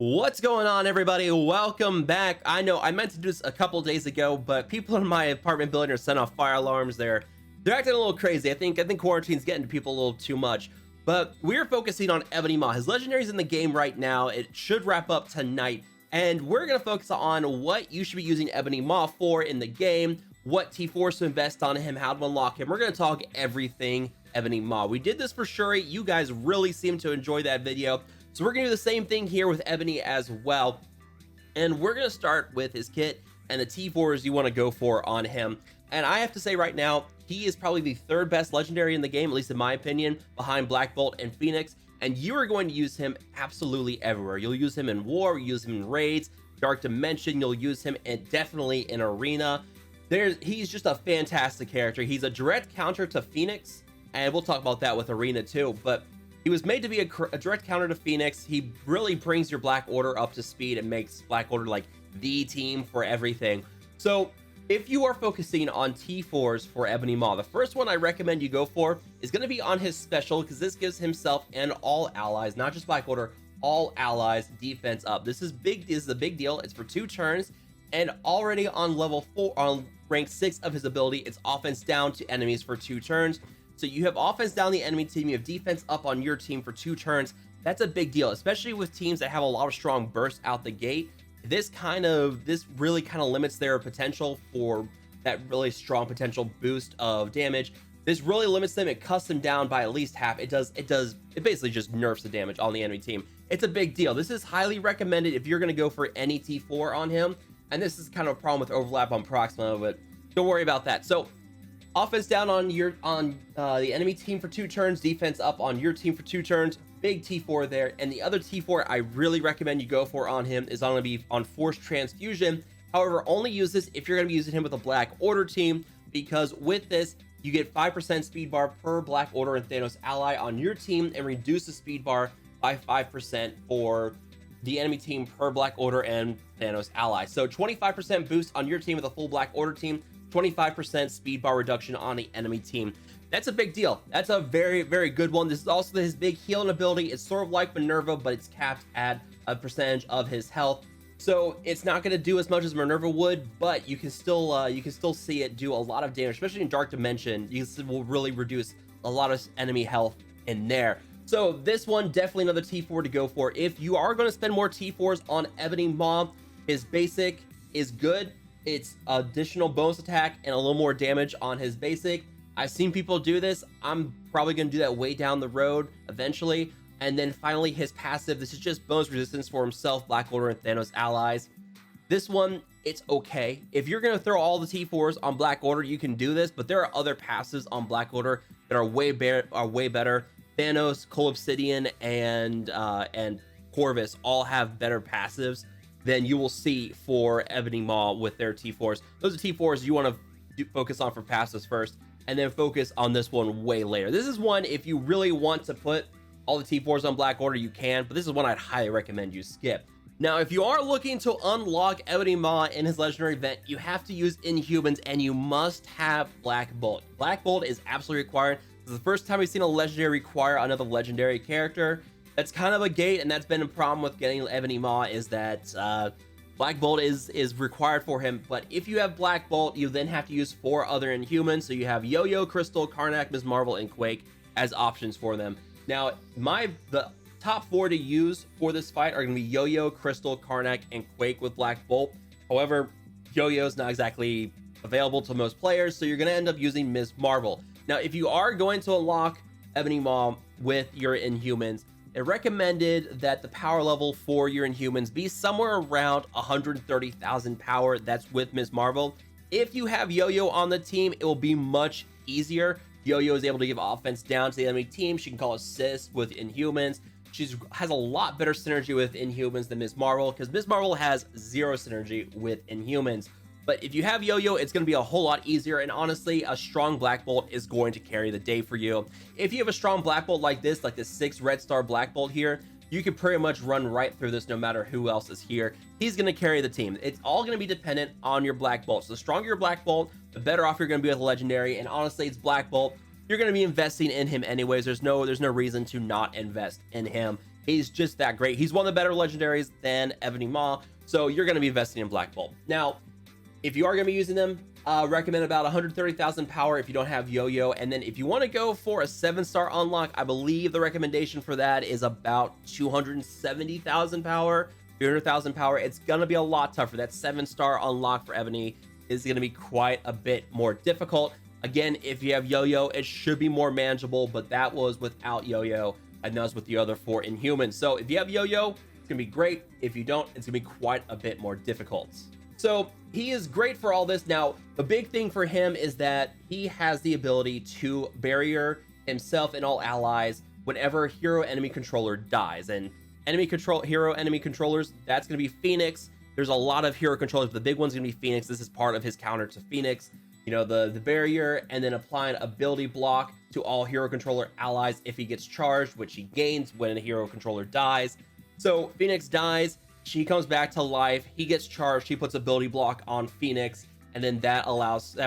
What's going on, everybody? Welcome back. I know I meant to do this a couple days ago, but people in my apartment building are setting off fire alarms. They're acting a little crazy. I think quarantine's getting to people a little too much. But we're focusing on Ebony Maw. His legendary's in the game right now. It should wrap up tonight, and we're gonna focus on what you should be using Ebony Maw for in the game, what T4s to invest on him, how to unlock him. We're gonna talk everything Ebony Maw. We did this for Shuri. You guys really seem to enjoy that video. So we're gonna do the same thing here with Ebony as well. And we're gonna start with his kit and the T4s you wanna go for on him. And I have to say right now, he is probably the third best legendary in the game, at least in my opinion, behind Black Bolt and Phoenix. And you are going to use him absolutely everywhere. You'll use him in war, you'll use him in raids, Dark Dimension, you'll use him in definitely in arena. He's just a fantastic character. He's a direct counter to Phoenix, and we'll talk about that with arena too. But he was made to be a direct counter to Phoenix. He really brings your Black Order up to speed and makes Black Order like the team for everything. So if you are focusing on T4s for Ebony Maw, the first one I recommend you go for is going to be on his special, because this gives himself and all allies, not just Black Order, all allies defense up. This is a big deal. It's for 2 turns, and already on level 4, on rank 6 of his ability, it's offense down to enemies for 2 turns. So you have offense down the enemy team, you have defense up on your team for 2 turns. That's a big deal, especially with teams that have a lot of strong bursts out the gate. This really kind of limits their potential for that really strong potential boost of damage. This really limits them. It cuts them down by at least half. It basically just nerfs the damage on the enemy team. It's a big deal. This is highly recommended if you're going to go for any T4 on him. And this is kind of a problem with overlap on Proxima, but don't worry about that. So offense down on the enemy team for 2 turns, defense up on your team for 2 turns. Big T4 there. And the other T4 I really recommend you go for on him is going to be on Forced Transfusion. However, only use this if you're going to be using him with a Black Order team, because with this you get 5% speed bar per Black Order and Thanos ally on your team, and reduce the speed bar by 5% for the enemy team per Black Order and Thanos ally. So 25% boost on your team with a full Black Order team, 25% speed bar reduction on the enemy team. That's a big deal. That's a very, very good one. This is also his big healing ability. It's sort of like Minerva, but it's capped at a percentage of his health. So it's not going to do as much as Minerva would, but you can still see it do a lot of damage, especially in Dark Dimension. Will really reduce a lot of enemy health in there. So this one, definitely another T4 to go for. If you are going to spend more T4s on Ebony Maw, his basic is good. It's additional bonus attack and a little more damage on his basic. I've seen people do this. I'm probably going to do that way down the road eventually. And then finally his passive, this is just bonus resistance for himself, Black Order, and Thanos allies. This one, it's okay. If you're going to throw all the T4s on Black Order, you can do this, but there are other passives on Black Order that are way better. Thanos, Cole Obsidian, and Corvus all have better passives than you will see for Ebony Maw with their T4s. Those are T4s you want to focus on for passives first, and then focus on this one way later. This is one, if you really want to put all the T4s on Black Order, you can, but this is one I'd highly recommend you skip. Now, if you are looking to unlock Ebony Maw in his legendary event, you have to use Inhumans, and you must have Black Bolt. Black Bolt is absolutely required. This is the first time we've seen a legendary require another legendary character. That's kind of a gate, and that's been a problem with getting Ebony Maw, is that Black Bolt is required for him. But if you have Black Bolt, you then have to use 4 other Inhumans. So you have Yo-Yo, Crystal, Karnak, Ms. Marvel, and Quake as options for them. Now, the top 4 to use for this fight are going to be Yo-Yo, Crystal, Karnak, and Quake with Black Bolt. However, Yo-Yo is not exactly available to most players, so you're going to end up using Ms. Marvel. Now, if you are going to unlock Ebony Maw with your Inhumans, it recommended that the power level for your Inhumans be somewhere around 130,000 power. That's with Ms. Marvel. If you have Yo-Yo on the team, it will be much easier. Yo-Yo is able to give offense down to the enemy team. She can call assists with Inhumans. She has a lot better synergy with Inhumans than Ms. Marvel, because Ms. Marvel has 0 synergy with Inhumans. But if you have Yo-Yo, it's going to be a whole lot easier, and honestly, a strong Black Bolt is going to carry the day for you. If you have a strong Black Bolt like this 6 red star Black Bolt here, you can pretty much run right through this no matter who else is here. He's going to carry the team. It's all going to be dependent on your Black Bolt. So the stronger your Black Bolt, the better off you're going to be with a legendary, and honestly, it's Black Bolt. You're going to be investing in him anyways. There's no reason to not invest in him. He's just that great. He's one of the better legendaries than Ebony Maw, so you're going to be investing in Black Bolt. Now, if you are going to be using them, recommend about 130,000 power if you don't have Yo-Yo. And then if you want to go for a 7-star unlock, I believe the recommendation for that is about 270,000 power, 300,000 power. It's going to be a lot tougher. That 7-star unlock for Ebony is going to be quite a bit more difficult. Again, if you have Yo-Yo, it should be more manageable, but that was without Yo-Yo, and that was with the other 4 Inhumans. So if you have Yo-Yo, it's going to be great. If you don't, it's going to be quite a bit more difficult. So he is great for all this. Now, the big thing for him is that he has the ability to barrier himself and all allies whenever hero enemy controller dies. And hero enemy controllers, that's going to be Phoenix. There's a lot of hero controllers, but the big one's going to be Phoenix. This is part of his counter to Phoenix. You know, the barrier, and then applying ability block to all hero controller allies if he gets charged, which he gains when a hero controller dies. So Phoenix dies, she comes back to life, he gets charged, he puts ability block on Phoenix, and then that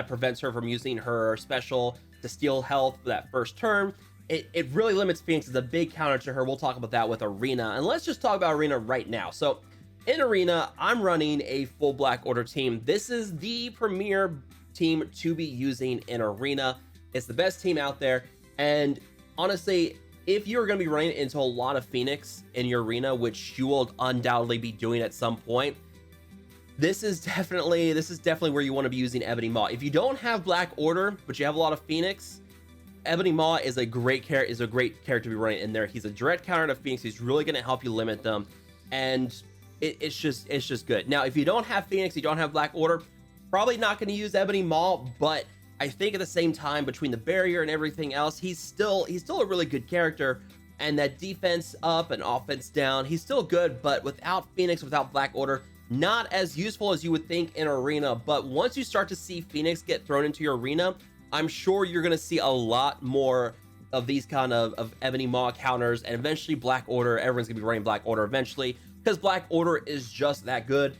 prevents her from using her special to steal health for that first turn. It really limits Phoenix. It's a big counter to her. We'll talk about that with Arena, and let's just talk about Arena right now. So in Arena, I'm running a full Black Order team. This is the premier team to be using in Arena. It's the best team out there, and honestly, if you're going to be running into a lot of Phoenix in your Arena, which you will undoubtedly be doing at some point, this is definitely where you want to be using Ebony Maw. If you don't have Black Order but you have a lot of Phoenix, Ebony Maw is a great character to be running in there. He's a direct counter to Phoenix. He's really going to help you limit them, and it's just good. Now, if you don't have Phoenix, you don't have Black Order, probably not going to use Ebony Maw, but I think at the same time, between the barrier and everything else, he's still a really good character, and that defense up and offense down, he's still good, but without Phoenix, without Black Order, not as useful as you would think in Arena. But once you start to see Phoenix get thrown into your Arena, I'm sure you're going to see a lot more of these kind of Ebony Maw counters, and eventually Black Order. Everyone's going to be running Black Order eventually, because Black Order is just that good.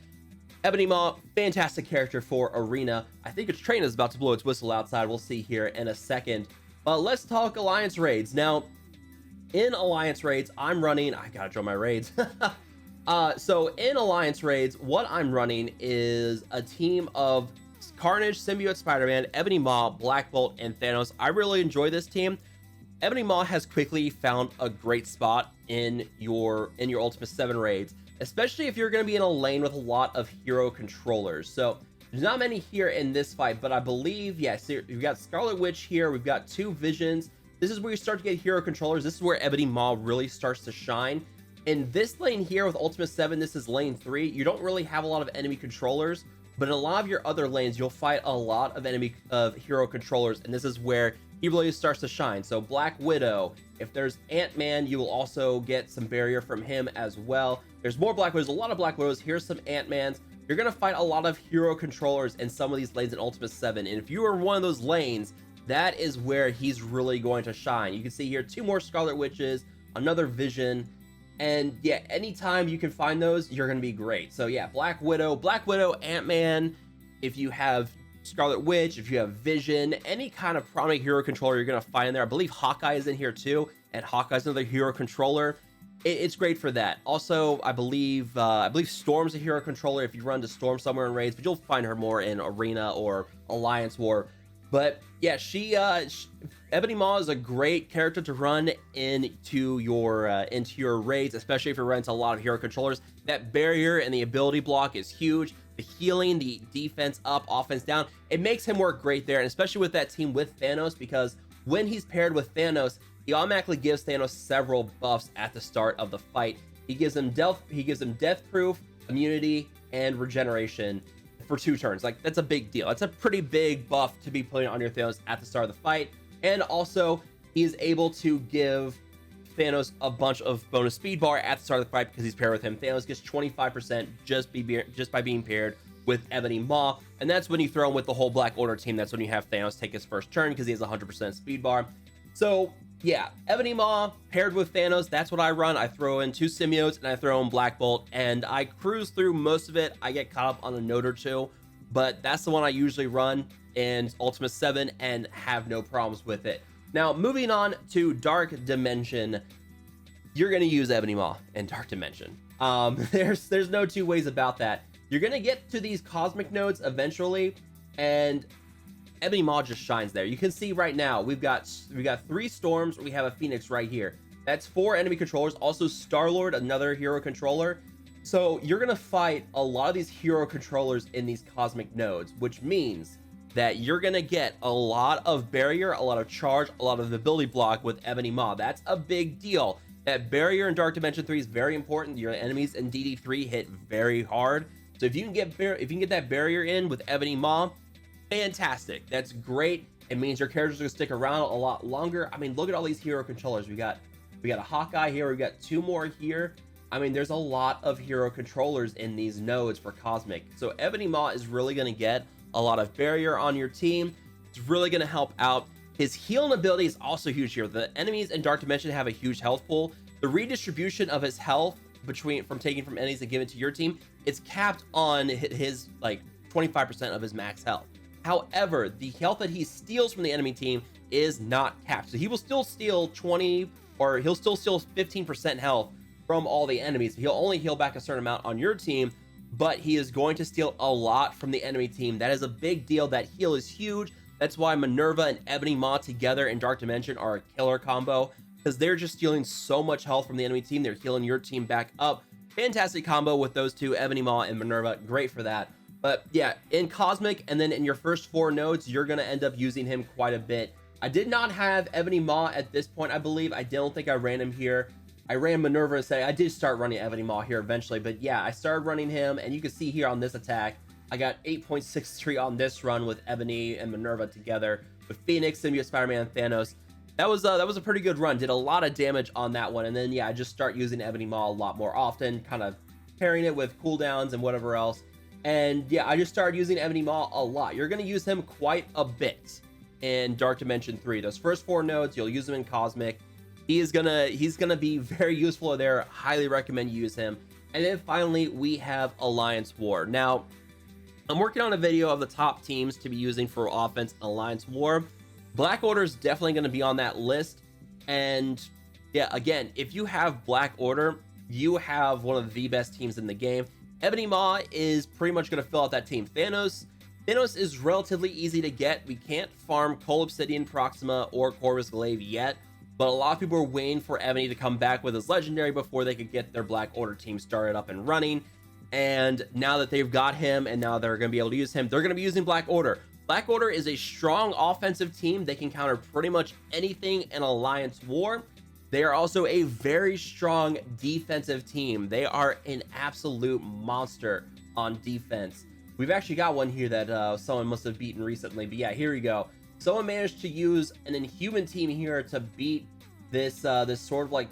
Ebony Maw, fantastic character for Arena. I think its train is about to blow its whistle outside. We'll see here in a second. But let's talk Alliance Raids. Now, in Alliance Raids, I'm running... I gotta draw my raids. So in Alliance Raids, what I'm running is a team of Carnage, Symbiote Spider-Man, Ebony Maw, Black Bolt, and Thanos. I really enjoy this team. Ebony Maw has quickly found a great spot in your Ultimate 7 raids, especially if you're going to be in a lane with a lot of hero controllers. So there's not many here in this fight, but I believe, yes, we've got Scarlet Witch here. We've got 2 Visions. This is where you start to get hero controllers. This is where Ebony Maw really starts to shine. In this lane here with Ultimate 7, this is lane 3. You don't really have a lot of enemy controllers, but in a lot of your other lanes, you'll fight a lot of hero controllers, and this is where he really starts to shine. So Black Widow, if there's Ant-Man, you will also get some barrier from him as well. There's more Black Widows, a lot of Black Widows. Here's some Ant-Mans. You're going to fight a lot of hero controllers in some of these lanes in Ultimate 7. And if you are one of those lanes, that is where he's really going to shine. You can see here 2 more Scarlet Witches, another Vision. And yeah, anytime you can find those, you're going to be great. So yeah, Black Widow, Ant-Man. If you have Scarlet Witch, if you have Vision, any kind of prominent hero controller you're going to find in there. I believe Hawkeye is in here too, and Hawkeye's another hero controller. It's great for that. Also, I believe Storm's a hero controller if you run to Storm somewhere in raids, but you'll find her more in Arena or Alliance War. But yeah, Ebony Maw is a great character to run into your raids, especially if you're running into a lot of hero controllers. That barrier and the ability block is huge. The healing, the defense up, offense down, it makes him work great there, and especially with that team with Thanos, because when he's paired with Thanos, he automatically gives Thanos several buffs at the start of the fight. He gives him death proof, immunity, and regeneration for 2 turns. Like, that's a big deal. That's a pretty big buff to be putting on your Thanos at the start of the fight. And also, he is able to give Thanos a bunch of bonus speed bar at the start of the fight because he's paired with him. Thanos gets 25% just by being paired with Ebony Maw, and that's when you throw him with the whole Black Order team. That's when you have Thanos take his first turn because he has 100% speed bar. So yeah, Ebony Maw paired with Thanos, that's what I run. I throw in 2 Symbiotes and I throw in Black Bolt, and I cruise through most of it. I get caught up on a note or 2, but that's the one I usually run in Ultimate 7 and have no problems with it. Now, moving on to Dark Dimension. you're going to use Ebony Maw in Dark Dimension. There's no two ways about that. You're going to get to these cosmic nodes eventually, and Ebony Maw just shines there. You can see right now we got 3 storms. We have a Phoenix right here. That's 4 enemy controllers. Also Star-Lord, another hero controller. So you're gonna fight a lot of these hero controllers in these cosmic nodes, which means that you're gonna get a lot of barrier, a lot of charge, a lot of ability block with Ebony Maw. That's a big deal. That barrier in Dark Dimension 3 is very important. Your enemies in DD3 hit very hard. So if you can get that barrier in with Ebony Maw, fantastic. That's great. It means your characters are gonna stick around a lot longer. I mean, look at all these hero controllers. We got a Hawkeye here. We got 2 more here. I mean, there's a lot of hero controllers in these nodes for Cosmic. So Ebony Maw is really going to get a lot of barrier on your team. It's really going to help out. His healing ability is also huge here. The enemies in Dark Dimension have a huge health pool. The redistribution of his health from taking from enemies and giving to your team, it's capped on his like 25% of his max health. However, the health that he steals from the enemy team is not capped. So he will still steal 20, or he'll still steal 15% health from all the enemies. He'll only heal back a certain amount on your team, but he is going to steal a lot from the enemy team. That is a big deal. That heal is huge. That's why Minerva and Ebony Maw together in Dark Dimension are a killer combo, because they're just stealing so much health from the enemy team. They're healing your team back up. Fantastic combo with those two, Ebony Maw and Minerva. Great for that. But yeah, in Cosmic and then in your first 4 nodes, you're going to end up using him quite a bit. I did not have Ebony Maw at this point, I believe. I don't think I ran him here. I ran Minerva. I did start running Ebony Maw here eventually, but yeah, I started running him, and you can see here on this attack, I got 8.63 on this run with Ebony and Minerva together with Phoenix, Symbiote, Spider-Man, and Thanos. That was a pretty good run. Did a lot of damage on that one, and then yeah, I just start using Ebony Maw a lot more often, kind of pairing it with cooldowns and whatever else. And yeah, I just started using Ebony Maw a lot. You're gonna use him quite a bit in Dark Dimension 3. Those first 4 nodes, you'll use him in Cosmic. He's gonna be very useful there. Highly recommend you use him. And then finally, we have Alliance War. Now, I'm working on a video of the top teams to be using for offense Alliance War. Black Order is definitely going to be on that list. And yeah, again, if you have Black Order, you have one of the best teams in the game. Ebony Maw is pretty much going to fill out that team. Thanos is relatively easy to get. We can't farm Coal Obsidian, Proxima, or Corvus Glaive yet, but a lot of people are waiting for Ebony to come back with his legendary before they could get their Black Order team started up and running. And now that they've got him and now they're going to be able to use him, they're going to be using Black Order. Black Order is a strong offensive team. They can counter pretty much anything in Alliance War. They are also a very strong defensive team. They are an absolute monster on defense. We've actually got one here that someone must have beaten recently, but yeah, here we go. Someone managed to use an Inhuman team here to beat this sort of like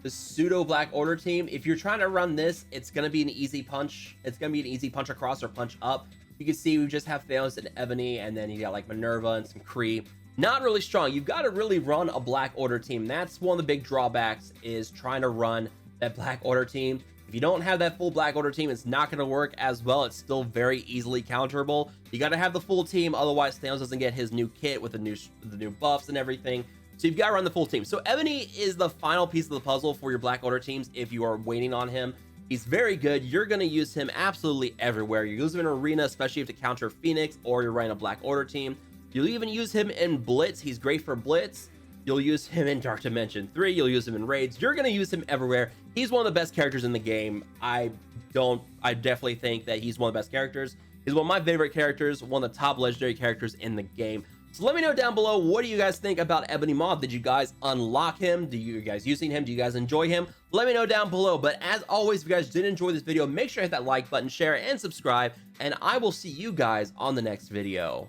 the pseudo Black Order team. If you're trying to run this, it's going to be an easy punch. It's going to be an easy punch across or punch up. You can see we just have Thanos and Ebony, and then you got like Minerva and some Kree. Not really strong. You've got to really run a Black Order team. That's one of the big drawbacks, is trying to run that Black Order team. If you don't have that full Black Order team, it's not going to work as well. It's still very easily counterable. You got to have the full team, otherwise Thanos doesn't get his new kit with the new buffs and everything. So you've got to run the full team. So Ebony is the final piece of the puzzle for your Black Order teams if you are waiting on him. He's very good. You're going to use him absolutely everywhere. You use him in Arena, especially if to counter Phoenix, or you're running a Black Order team. You'll even use him in Blitz. He's great for Blitz. You'll use him in Dark Dimension 3. You'll use him in Raids. You're going to use him everywhere. He's one of the best characters in the game. I definitely think that he's one of the best characters. He's one of my favorite characters, one of the top legendary characters in the game. So let me know down below, what do you guys think about Ebony Maw? Did you guys unlock him? Do you guys using him? Do you guys enjoy him? Let me know down below. But as always, if you guys did enjoy this video, make sure to hit that like button, share, and subscribe. And I will see you guys on the next video.